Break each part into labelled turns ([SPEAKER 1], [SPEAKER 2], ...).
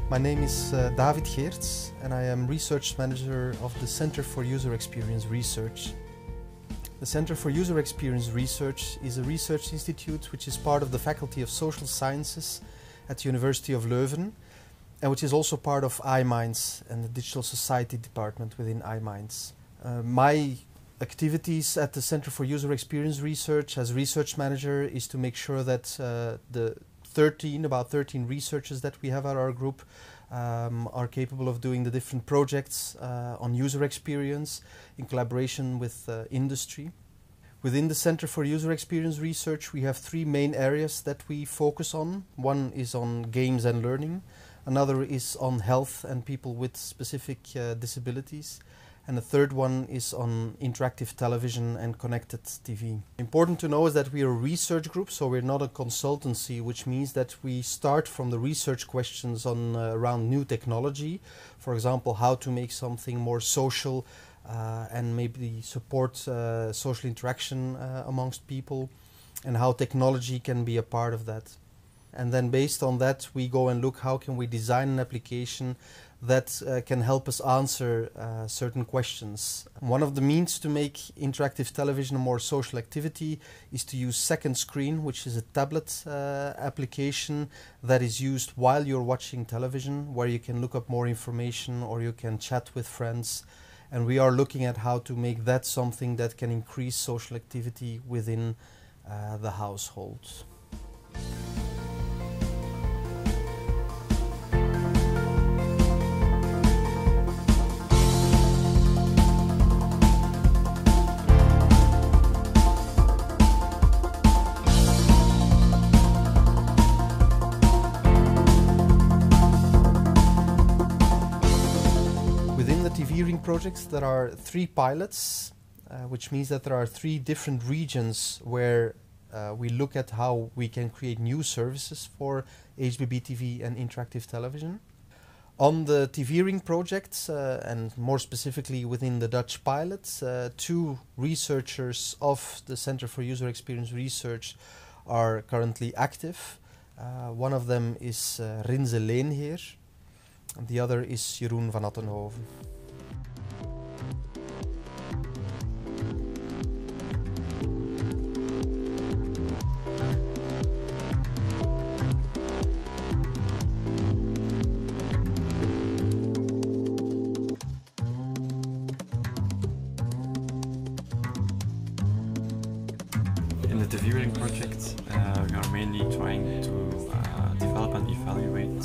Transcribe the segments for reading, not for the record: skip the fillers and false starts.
[SPEAKER 1] My name is David Geerts and I am Research Manager of the Center for User Experience Research. The Center for User Experience Research is a research institute which is part of the Faculty of Social Sciences at the University of Leuven and which is also part of iMinds and the Digital Society department within iMinds. My activities at the Center for User Experience Research as research manager is to make sure that the about 13 researchers that we have at our group are capable of doing the different projects on user experience in collaboration with industry. Within the Center for User Experience Research we have three main areas that we focus on. One is on games and learning, another is on health and people with specific disabilities, and the third one is on interactive television and connected TV. Important to know is that we are a research group, so we're not a consultancy, which means that we start from the research questions on around new technology. For example, how to make something more social and maybe support social interaction amongst people, and how technology can be a part of that. And then based on that we go and look how can we design an application that can help us answer certain questions. One of the means to make interactive television a more social activity is to use Second Screen, which is a tablet application that is used while you're watching television, where you can look up more information or you can chat with friends. And we are looking at how to make that something that can increase social activity within the household. Within the TV Ring projects there are three pilots, which means that there are three different regions where we look at how we can create new services for HBB TV and interactive television. On the TV Ring project, and more specifically within the Dutch pilots, two researchers of the Center for User Experience Research are currently active. One of them is Rinze Leenheer. And the other is Jeroen van Attenhoven.
[SPEAKER 2] In the TV Ring project, we are mainly trying to develop and evaluate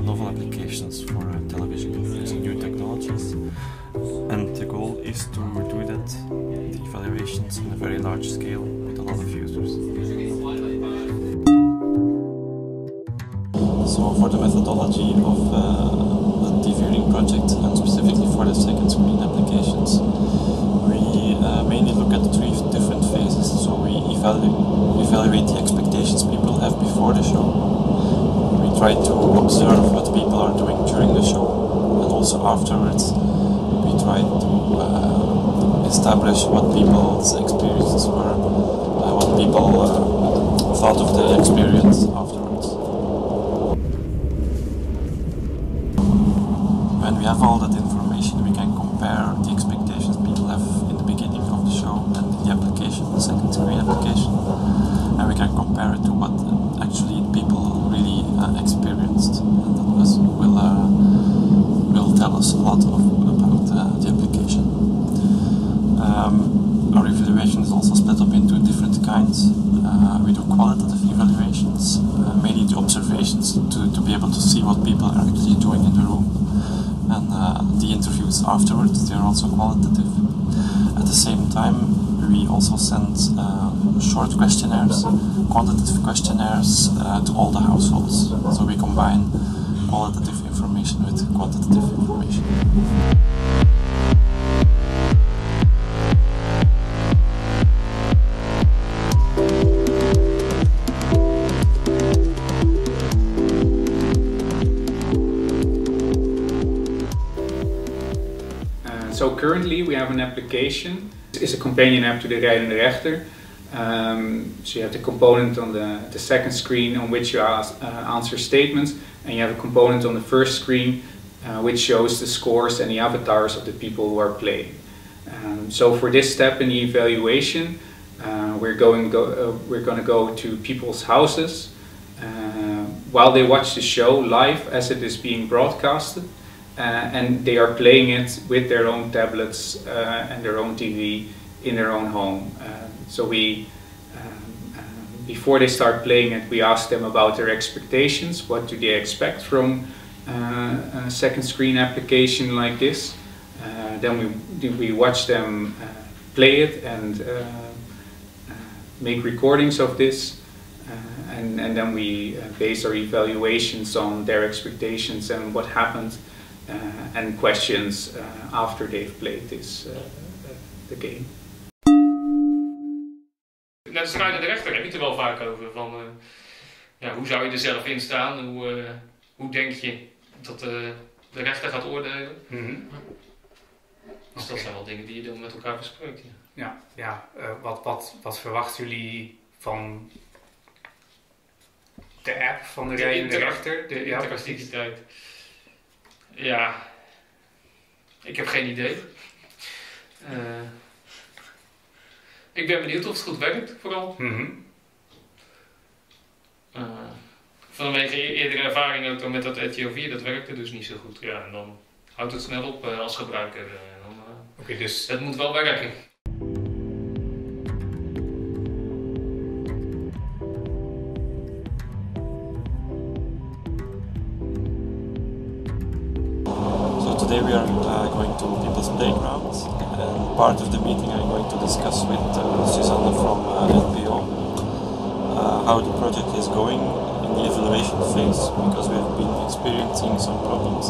[SPEAKER 2] novel applications for television using new technologies, and the goal is to do that, the evaluations on a very large scale with a lot of users. So for the methodology of the TV Ring project, and specifically for the Second Screen applications, we mainly look at three different phases. So we evaluate the expectations people have before the show. We try to observe what people are doing during the show, and also afterwards we try to establish what people's experiences were, what people thought of the experience afterwards. When we have all that information, we can compare the expectations people have in the beginning of the show and the application, the Second Screen application, and we can compare it to what actually people really experienced, and that will tell us a lot about the application. Our evaluation is also split up into different kinds. We do qualitative evaluations, mainly the observations to be able to see what people are actually doing in the room, and the interviews afterwards, they are also qualitative. At the same time we also send short questionnaires, quantitative questionnaires to all the households. So we combine qualitative information with quantitative information.
[SPEAKER 3] So currently we have an application. It's a companion app to the Rijdende Rechter. So you have the component on the second screen on which you answer statements, and you have a component on the first screen which shows the scores and the avatars of the people who are playing. So for this step in the evaluation, we're going to go to people's houses while they watch the show live as it is being broadcasted, and they are playing it with their own tablets and their own TV in their own home. So we, before they start playing it, we ask them about their expectations. What do they expect from a second screen application like this? Then we watch them play it and make recordings of this, and then we base our evaluations on their expectations and what happened, and questions after they've played this the game.
[SPEAKER 4] Net als de rijdende rechter heb je het er wel vaak over. Van, ja, hoe zou je er zelf in staan? Hoe denk je dat de rechter gaat oordelen?
[SPEAKER 3] Mm-hmm.
[SPEAKER 4] Dus dat zijn wel dingen die je dan met elkaar bespreekt.
[SPEAKER 3] Ja. Wat verwachten jullie van de app van de rijdende rechter? De
[SPEAKER 4] interactiviteit. Ja, ik heb geen idee. Ik ben benieuwd of het goed werkt, vooral.
[SPEAKER 3] Mm-hmm.
[SPEAKER 4] Vanwege eerdere ervaring ook dan met dat RTO4, dat werkte dus niet zo goed. Ja, en dan houdt het snel op als gebruiker.
[SPEAKER 3] Oké, dus
[SPEAKER 4] het moet wel werken.
[SPEAKER 2] So today we are going to People's Playground, and part of the meeting I'm going to discuss with Susanne from NPO how the project is going in the evaluation phase, because we have been experiencing some problems.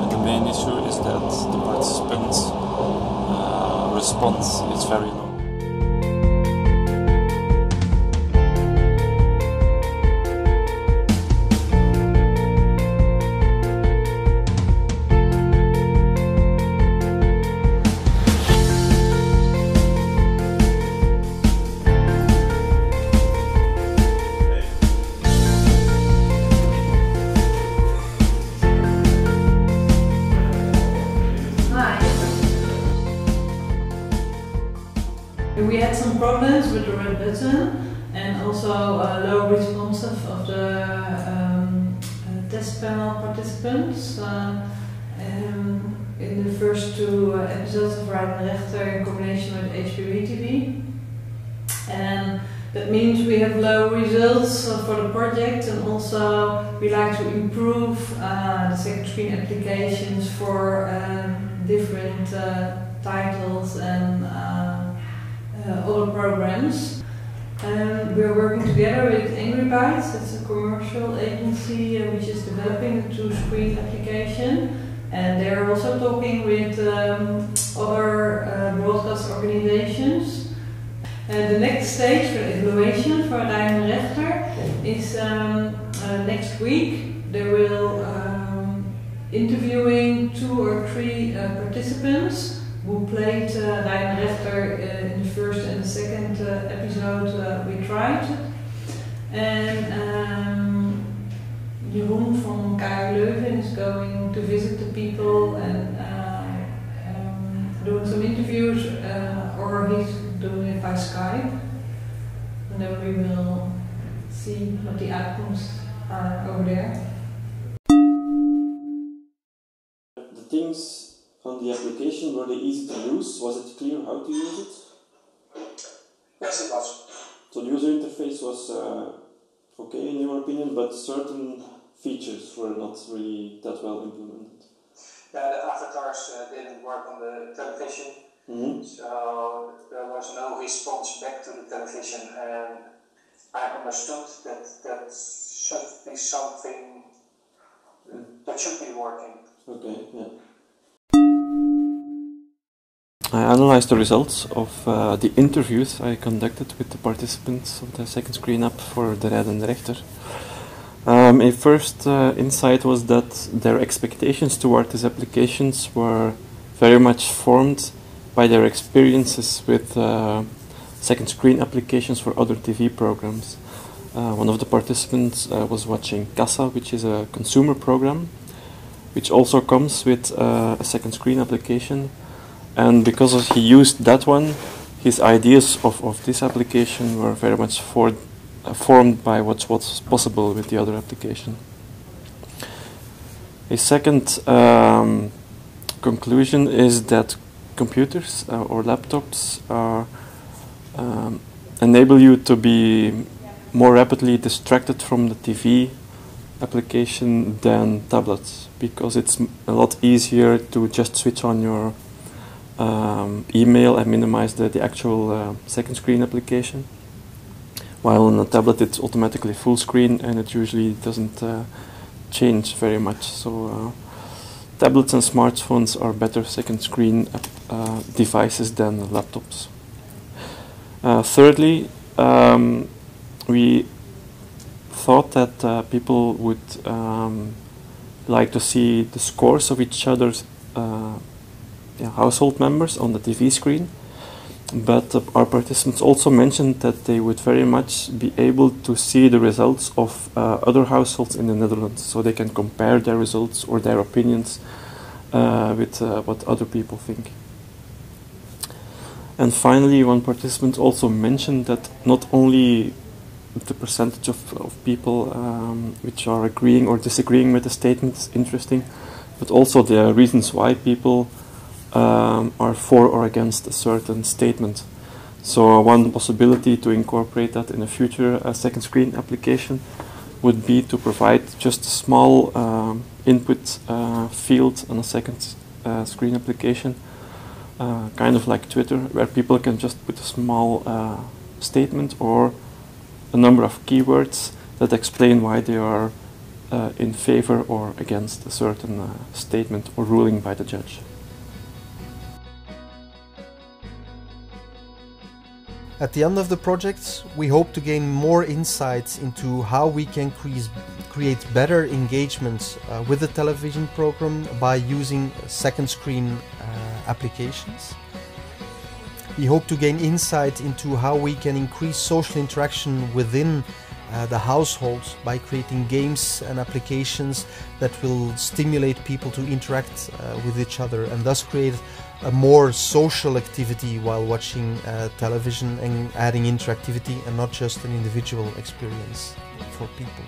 [SPEAKER 2] And the main issue is that the participants' response is very low.
[SPEAKER 5] We had some problems with the red button and also low responsive of the test panel participants in the first two episodes of Rijdende Rechter in combination with HPV TV. And that means we have low results for the project, and also we like to improve the second screen applications for different titles and other programs. We're working together with Angry Bytes. It's a commercial agency which is developing the two-screen application, and they're also talking with other broadcast organizations. The next stage for evaluation for Rijdende Rechter is next week. They will interviewing 2 or 3 participants who played Rijdende Rechter in the first and the second episode we tried. And Jeroen from KU Leuven is going to visit the people and doing some interviews, or he's doing it by Skype. And then we will see what the outcomes are over there.
[SPEAKER 2] The things on the application, were they easy to use? Was it clear how to use it?
[SPEAKER 6] Yes, it was.
[SPEAKER 2] So the user interface was okay in your opinion, but certain features were not really that well implemented.
[SPEAKER 6] Yeah, the avatars didn't work on the television, so there was no response back to the television, and I understood that should be something that should be working.
[SPEAKER 2] Okay, yeah. I analyzed the results of the interviews I conducted with the participants of the second screen app for the Rijdende Rechter. A first insight was that their expectations toward these applications were very much formed by their experiences with second screen applications for other TV programs. One of the participants was watching Casa, which is a consumer program, which also comes with a second screen application. And because he used that one, his ideas of this application were very much formed by what's possible with the other application. A second conclusion is that computers or laptops enable you to be more rapidly distracted from the TV application than tablets, because it's a lot easier to just switch on your email and minimize the actual second screen application. While on a tablet it's automatically full screen and it usually doesn't change very much. So tablets and smartphones are better second screen devices than laptops. Thirdly, we thought that people would like to see the scores of each other's household members on the TV screen, but our participants also mentioned that they would very much be able to see the results of other households in the Netherlands, so they can compare their results or their opinions with what other people think. And finally, one participant also mentioned that not only the percentage of people which are agreeing or disagreeing with the statement is interesting, but also the reasons why people are for or against a certain statement. So one possibility to incorporate that in a future second screen application would be to provide just a small input field on a second screen application, kind of like Twitter, where people can just put a small statement or a number of keywords that explain why they are in favor or against a certain statement or ruling by the judge.
[SPEAKER 1] At the end of the project, we hope to gain more insights into how we can create better engagement with the television program by using second screen applications. We hope to gain insight into how we can increase social interaction within the household by creating games and applications that will stimulate people to interact with each other and thus create a more social activity while watching television and adding interactivity and not just an individual experience for people.